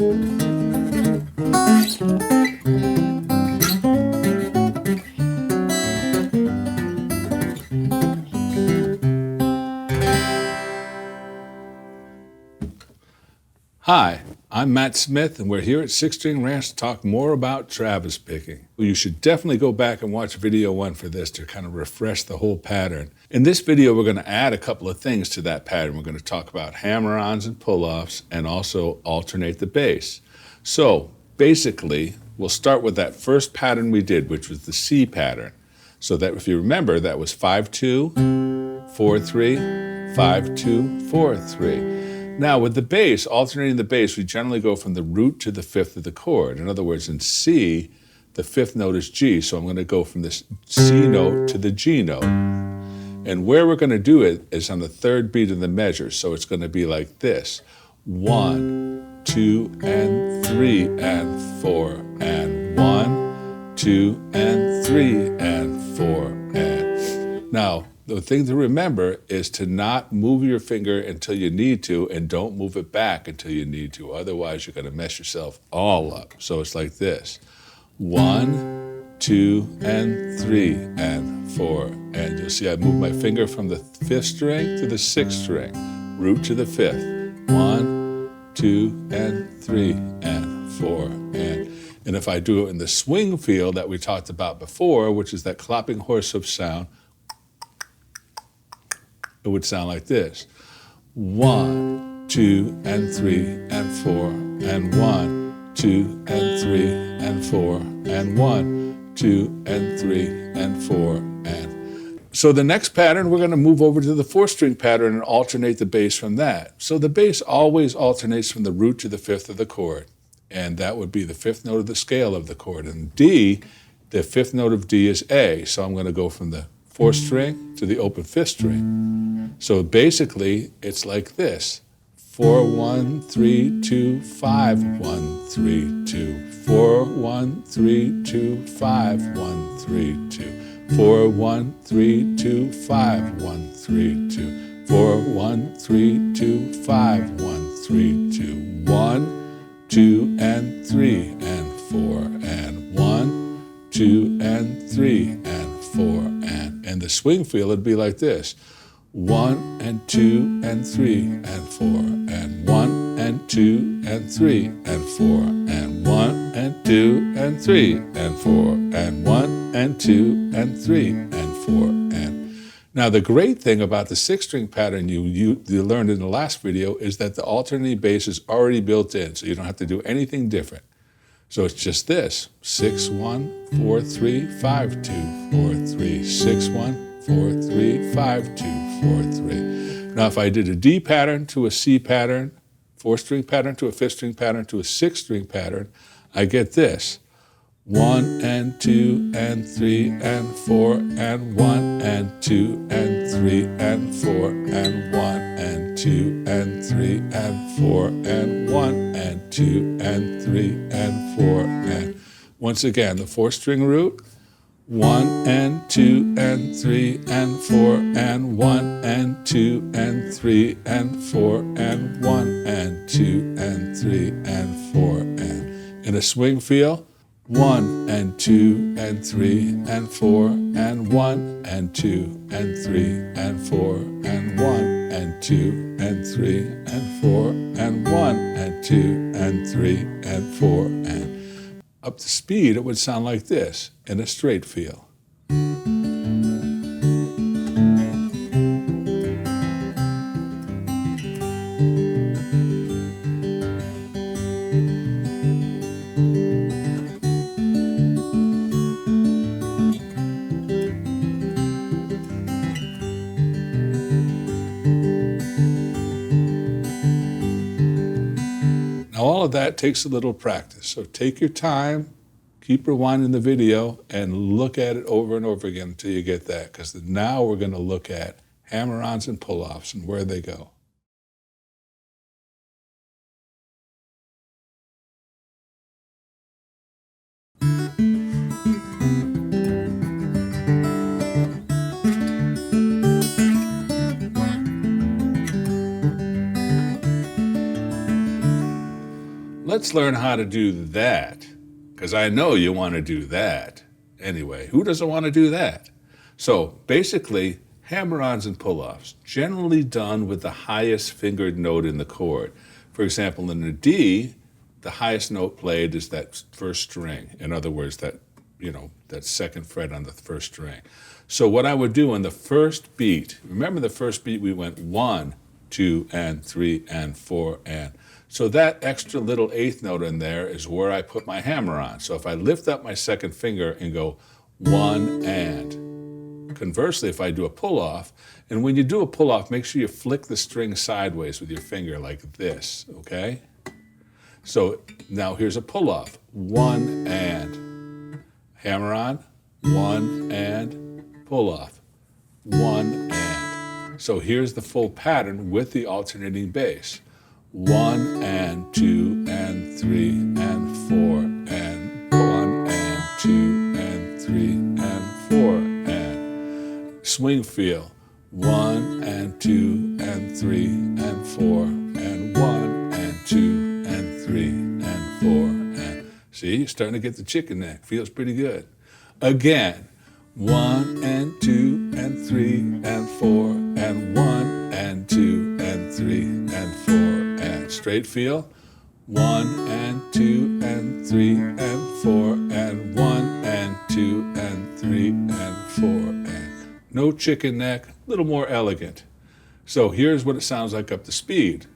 Hi, I'm Matt Smith, and we're here at Six String Ranch to talk more about Travis picking. Well, you should definitely go back and watch video 1 for this to kind of refresh the whole pattern. In this video, we're going to add a couple of things to that pattern. We're going to talk about hammer-ons and pull-offs and also alternate the bass. So basically, we'll start with that first pattern we did, which was the C pattern. So that if you remember, that was 5-2, 4-3, 5-2, 4-3. Now, with the bass, alternating the bass, we generally go from the root to the fifth of the chord. In other words, in C, the fifth note is G, so I'm going to go from this C note to the G note. And where we're going to do it is on the third beat of the measure, so it's going to be like this. 1, 2, and 3, and 4, and 1, 2, and 3, and 4, and... Now, the thing to remember is to not move your finger until you need to, and don't move it back until you need to. Otherwise, you're going to mess yourself all up. So it's like this. 1, 2, and 3, and 4. And you'll see I move my finger from the 5th string to the 6th string, root to the 5th. 1, 2, and 3, and 4. And if I do it in the swing feel that we talked about before, which is that clopping horsehoof sound, it would sound like this. 1, 2, and 3, and 4, and 1, 2, and 3, and 4, and 1, 2, and 3, and 4, and... So the next pattern, we're going to move over to the 4th string pattern and alternate the bass from that. So the bass always alternates from the root to the 5th of the chord, and that would be the 5th note of the scale of the chord. And D, the 5th note of D is A, so I'm going to go from the 4th string to the open 5th string. So basically, it's like this. 4, 1, 3, 2, 5, 1, 3, 2. 4, 1, 3, 2, 5, 1, 3, 2. 4, 1, 3, 2, 5, 1, 3, 2. 4, 1, 3, 2, 5, 1, 3, 2. 1, 2, and 3, and 4, and 1, 2, and 3, and 4, and the swing feel would be like this. 1, and 2, and 3, and 4, and 1, and 2, and 3, and 4, and 1, and 2, and 3, and 4, and 1, and 2, and 3, and 4, and... Now, the great thing about the 6th string pattern you learned in the last video is that the alternating bass is already built in, so you don't have to do anything different. So it's just this, 6, 1, 4, 3, 5, 2, 4, 3, 6, 1, 4, 3, 5, 2, 4, 3. Now if I did a D pattern to a C pattern, 4th string pattern to a 5th string pattern to a 6th string pattern, I get this. 1, and 2, and 3, and 4, and 1, and 2, and 3, and 4, and 1, and 2, and 3, and 4, and 1, and 2, and 3, and 4, and... Once again, the 4th string root, 1, and 2, and 3, and 4, and 1, and 2, and 3, and 4, and 1, and 2, and 3, and 4, and... In a swing feel, 1, and 2, and 3, and 4, and 1, and 2, and 3, and 4, and 1, and 2, and 3, and 4, and 1, and 2, and 3, and 4, and... Up to speed, it would sound like this, in a straight feel. Now, all of that takes a little practice, so take your time, keep rewinding the video, and look at it over and over again until you get that, because now we're going to look at hammer-ons and pull-offs and where they go. let's learn how to do that, because I know you want to do that. Anyway, who doesn't want to do that? So basically, hammer-ons and pull-offs, generally done with the highest fingered note in the chord. For example, in the D, the highest note played is that first string. In other words, that second fret on the first string. So what I would do on the first beat, remember the first beat we went 1, 2, and 3, and 4, and. So that extra little eighth note in there is where I put my hammer on. So if I lift up my second finger and go 1 and. Conversely, if I do a pull-off, and when you do a pull-off, make sure you flick the string sideways with your finger like this, okay? So now here's a pull-off. 1 and. Hammer on, 1 and, pull-off, 1 and. So here's the full pattern with the alternating bass. 1 and 2 and 3 and 4 and 1 and 2 and 3 and 4 and. Swing feel. 1 and 2 and 3 and 4 and 1 and 2 and 3 and 4 and. See, you're starting to get the chicken neck. Feels pretty good. Again. 1 and 2 and 3 and 4 and 1 and 2 and 3 and 4 and. Straight feel. 1 and 2 and 3 and 4 and 1 and 2 and 3 and 4 and. No chicken neck, a little more elegant. So here's what it sounds like up to speed.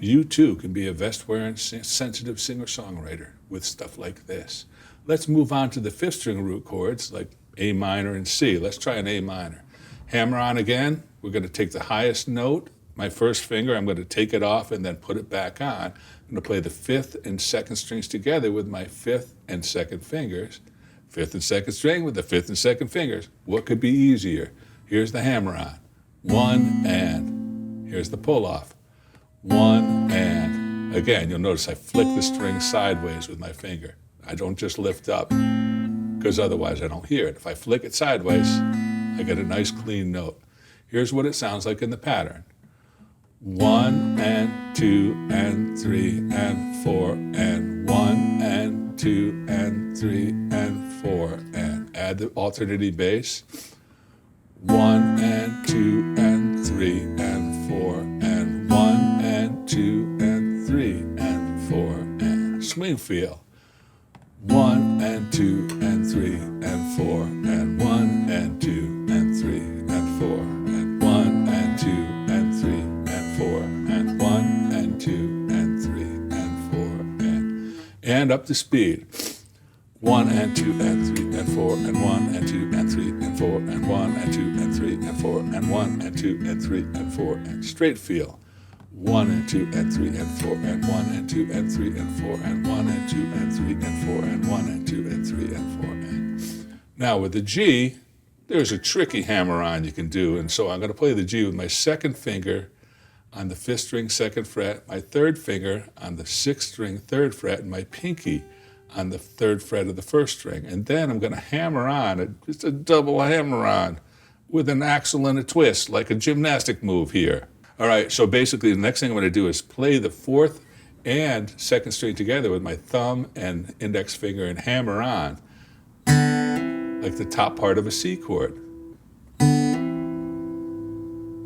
You too can be a vest-wearing, sensitive singer-songwriter with stuff like this. Let's move on to the fifth string root chords like A minor and C. Let's try an A minor. Hammer on again. We're going to take the highest note, my first finger. I'm going to take it off and then put it back on. I'm going to play the fifth and second strings together with my fifth and second fingers. Fifth and second string with the fifth and second fingers. What could be easier? Here's the hammer on. 1 and. Here's the pull off. 1 and. Again, you'll notice I flick the string sideways with my finger. I don't just lift up, because otherwise I don't hear it. If I flick it sideways, I get a nice clean note. Here's what it sounds like in the pattern. 1 and 2 and 3 and 4 and 1 and 2 and 3 and 4 and. Add the alternating bass. 1 and 2 and 3 and 4 and 1 and 2 and 3 and 4 and. Swing feel. 1 and 2 and 3 and 4 and 1 and 2 and 3 and 4 and 1 and 2 and 3 and 4 and 1 and 2 and 3 and 4 and up to speed. 1 and 2 and 3 and 4 and 1 and 2 and 3 and 4 and 1 and 2 and 3 and 4 and 1 and 2 and 3 and 4 and. Straight feel. 1 and 2 and 3 and 4 and 1 and 2 and 3 and 4 and 1 and 2 and 3 and 4 and 1 and 2 and 3 and 4 and. Now with the G, there's a tricky hammer on you can do, and so I'm going to play the G with my second finger on the fifth string second fret, my third finger on the sixth string third fret, and my pinky on the third fret of the first string. And then I'm going to hammer on, just a double hammer on with an axle and a twist, like a gymnastic move here. All right, so basically the next thing I'm going to do is play the fourth and second string together with my thumb and index finger and hammer on, like the top part of a C chord.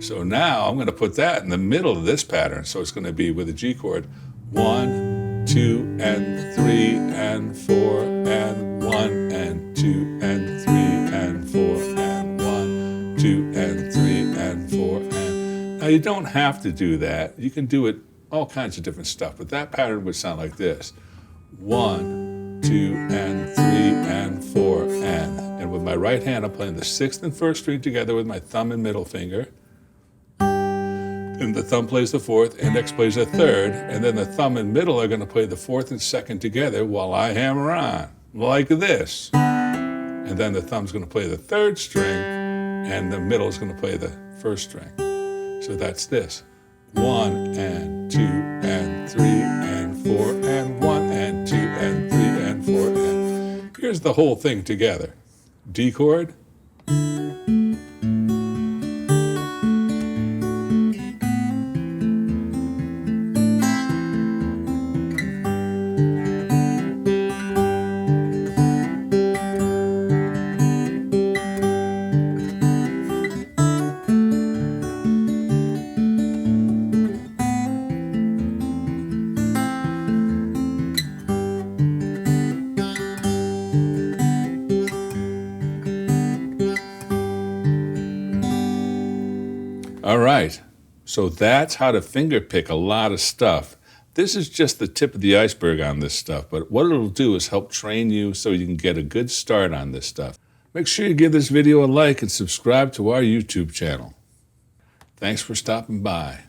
So now I'm going to put that in the middle of this pattern. So it's going to be with a G chord, 1, 2, and 3, and 4, and 1, and 2, and 3, and 4, and 1, 2, and 3, and 4, and. Now you don't have to do that. You can do it all kinds of different stuff, but that pattern would sound like this. 1, 2, and 3, and 4, and. And with my right hand, I'm playing the sixth and first string together with my thumb and middle finger. And the thumb plays the fourth, index plays the third, and then the thumb and middle are going to play the fourth and second together while I hammer on, like this. And then the thumb's going to play the third string, and the middle is going to play the first string. So that's this. 1 and 2 and 3 and 4 and 1 and 2 and 3 and 4 and. Here's the whole thing together. D chord. All right, so that's how to finger pick a lot of stuff. This is just the tip of the iceberg on this stuff, but what it'll do is help train you so you can get a good start on this stuff. Make sure you give this video a like and subscribe to our YouTube channel. Thanks for stopping by.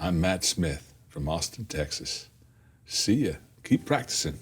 I'm Matt Smith from Austin, Texas. See ya. Keep practicing.